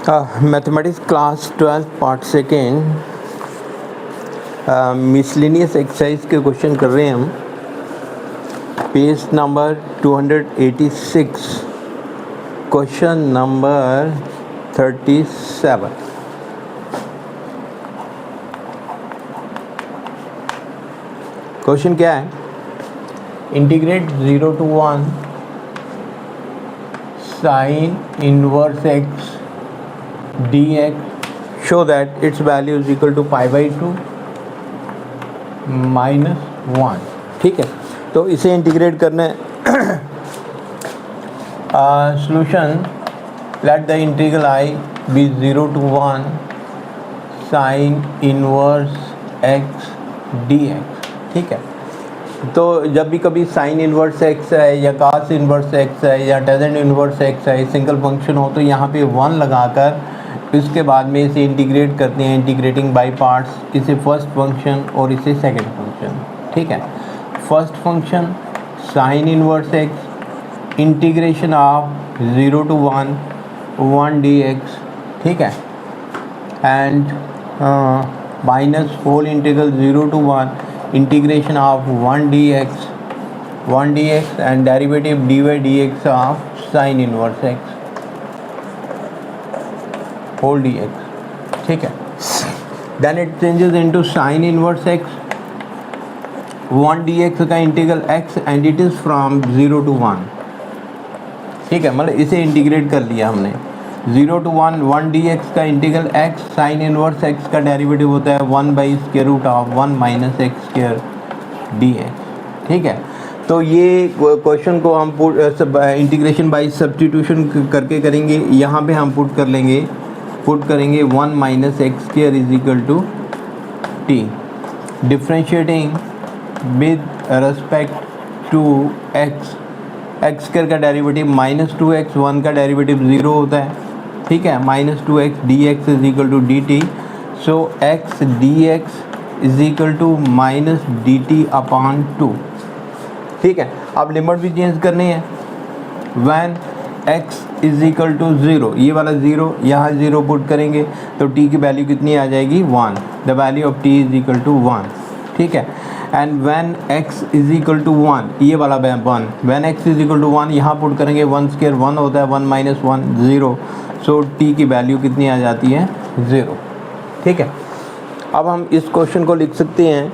Mathematics class 12 part second miscellaneous exercise के question कर रहे हैं हम। Page number 286, question number 37। Question क्या है? Integrate 0 to 1 sine inverse x dx show that its value is equal to pi by 2 minus 1। ठीक है, तो इसे इंटीग्रेट करना है। Solution, let the integral I be 0 to 1 sine inverse x dx। ठीक है, तो जब भी कभी साइन इनवर्स एक्स है या कास इनवर्स एक्स है या टेजेंट इनवर्स एक्स है, सिंगल फंक्शन हो, तो यहाँ पे 1 लगाकर इसके बाद में इसे इंटीग्रेट करते हैं, इंटीग्रेटिंग बाय पार्ट्स, इसे फर्स्ट फंक्शन और इसे सेकंड फंक्शन। ठीक है, first function sine inverse x integration of 0 to 1 dx। ठीक है, and minus whole integral 0 to 1 integration of 1 dx and derivative dy dx of sine inverse x whole dx। ठीक है, then it changes into sine inverse x 1 dx का integral x and it is from 0 to 1। ठीक है, मतलब इसे integrate कर लिया हमने। 0 to 1 dx का integral x sine inverse x का डेरिवेटिव होता है 1 by square root of 1 minus x square dx। ठीक है, तो ये क्वेश्चन को हम इंटीग्रेशन बाई सब्स्टिट्यूशन करके करेंगे। यहाँ पे हम पुट करेंगे 1 minus x square is equal to t, differentiating with respect to x square का डेरिवेटिव माइनस 2x, 1 का डेरिवेटिव 0 होता है। ठीक है, minus 2x dx is equal to d t, so x dx is equal to minus d t upon 2। ठीक है, अब limit भी चेंज करनी है। When x is equal to 0, ये वाला 0 यहाँ 0 पुट करेंगे तो t की वैल्यू कितनी आ जाएगी 1, the value of t is equal to 1। ठीक है, and when x is equal to 1, ये वाला 1, when x is equal to 1 यहाँ पुट करेंगे 1 स्क्वायर 1 होता है, 1 माइनस 1 0, सो t की वैल्यू कितनी आ जाती है 0। ठीक है, अब हम इस क्वेश्चन को लिख सकते हैं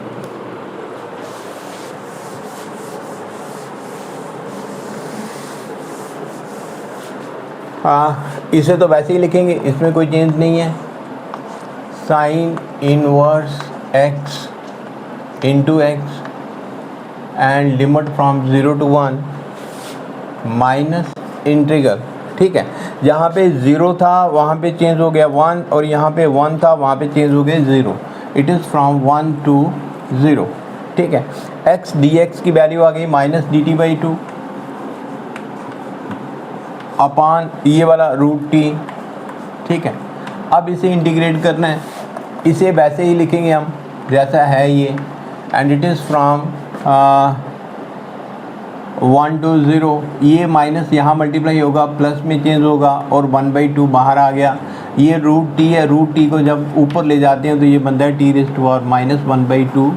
इसे तो वैसे ही लिखेंगे, इसमें कोई चेंज नहीं है। Sign inverse x into x and limit from 0 to 1 minus integral. ठीक है, जहाँ पे 0 था वहाँ पे चेंज हो गया 1, और यहाँ पे 1 था वहाँ पे चेंज हो गया 0। It is from 1 to 0। ठीक है, x dx की वैल्यू आ गई minus d T by 2 upon ये वाला रूट टी। ठीक है, अब इसे इंटीग्रेट करना है, इसे वैसे ही लिखेंगे हम जैसा है ये, and it is from 1 to 0। ये माइनस यहाँ मल्टीप्लाई होगा, प्लस में चेंज होगा, और 1/2 बाहर आ गया। ये रूट टी है, रूट टी को जब ऊपर ले जाते हैं तो ये बनता है t raise to power minus 1/2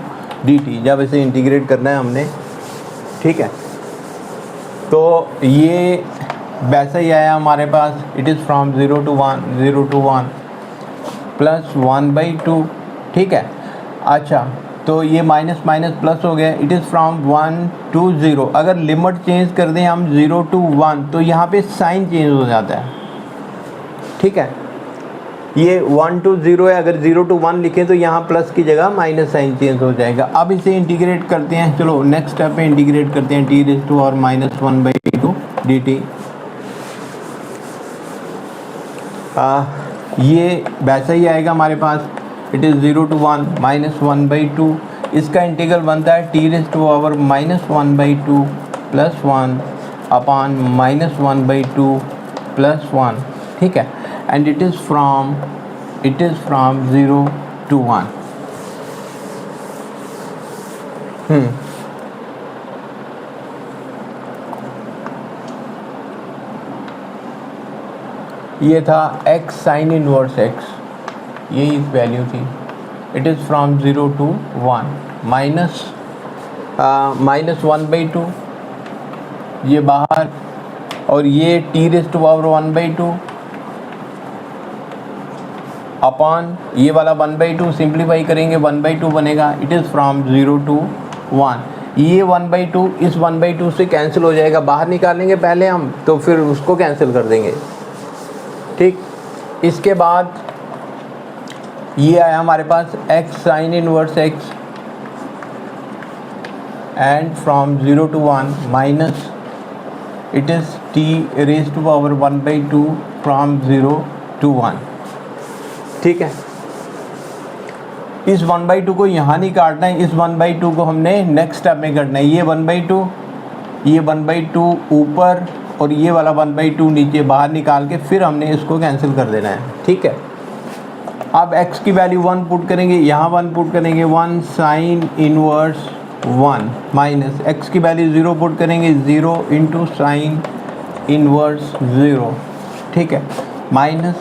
d t, जब इसे इंटीग्रेट करना है हमने। ठीक है, तो ये वैसा ही आया हमारे पास, it is from 0 to 1 plus 1/2। ठीक है, अच्छा, तो ये माइनस माइनस प्लस हो गया, इट इज़ फ्रॉम 1 to 0। अगर लिमिट चेंज कर दें हम 0 to 1 तो यहाँ पे साइन चेंज हो जाता है। ठीक है, ये 1 to 0 है, अगर 0 to 1 लिखें तो यहाँ प्लस की जगह माइनस साइन चेंज हो जाएगा। अब इसे इंटीग्रेट करते हैं, चलो नेक्स्ट स्टेप पे इंटीग्रेट करते हैं, टी रेज़ टू और माइनस 1/2 डी टी। ये वैसा ही आएगा हमारे पास, इट इज़ 0 to 1 माइनस 1/2, इसका इंटीग्रल बनता है t raise to power minus 1/2 plus 1 upon minus 1/2 plus 1। ठीक है, and it is from 0 to 1। ये था x साइन इनवर्स x, यही वैल्यू थी। It is from 0 to 1 minus 1/2 ये बाहर, और ये t⁻⁴ अपॉन ये वाला 1/2 सिंप्लीफाई करेंगे 1/2 बनेगा। It is from 0 to 1। ये 1/2 इस 1/2 से कैंसिल हो जाएगा, बाहर निकालेंगे पहले हम, तो फिर उसको कैंसिल कर देंगे। ठीक, इसके बाद ये आया हमारे पास x sine inverse x and from 0 to 1 minus it is t⁻⁴ from 0 to 1। ठीक है, इस 1/2 को यहाँ नहीं काटना है, इस 1/2 को हमने नेक्स्ट स्टेप में काटना है। ये 1/2, ये 1/2 ऊपर और ये वाला 1/2 नीचे, बाहर निकाल के फिर हमने इसको कैंसिल कर देना है। ठीक है, अब x की वैल्यू 1 पुट करेंगे, यहाँ 1 पुट करेंगे, 1 साइन इनवर्स 1 माइनस x की वैल्यू 0 पुट करेंगे, 0 इंटू साइन इनवर्स 0। ठीक है, माइनस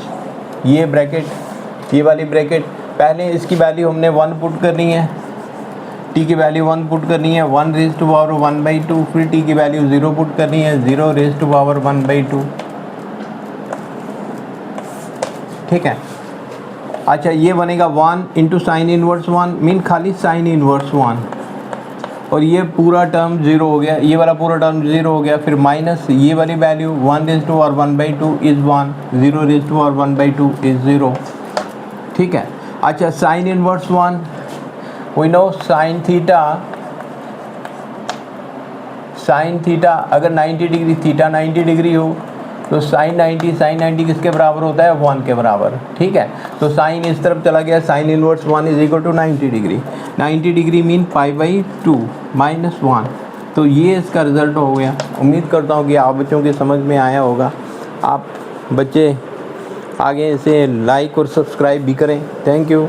ये ब्रैकेट, ये वाली ब्रैकेट, पहले इसकी वैल्यू हमने 1 पुट करनी है, t की वैल्यू 1 पुट करनी है, 1⁻⁴ फिर t की वैल्यू 0 पुट करनी है, 0⁻⁴। ठीक है, अच्छा ये बनेगा 1 इंटू साइन इनवर्स 1 मीन खाली साइन इनवर्स 1, और ये पूरा टर्म 0 हो गया, ये वाला पूरा टर्म 0 हो गया। फिर माइनस ये वाली वैल्यू 1⁻⁴ इज़ 1, 0⁻⁴ इज़ 0। ठीक है, अच्छा sine inverse 1, we know sine theta अगर 90 डिग्री, थीटा 90 डिग्री हो तो साइन 90 किसके बराबर होता है, 1 के बराबर। ठीक है, तो साइन इस तरफ चला गया, sine inverse 1 is equal to 90 degree. 90 degree mean π/2 minus 1। तो ये इसका रिज़ल्ट हो गया। उम्मीद करता हूँ कि आप बच्चों के समझ में आया होगा। आप बच्चे आगे इसे लाइक और सब्सक्राइब भी करें। Thank you.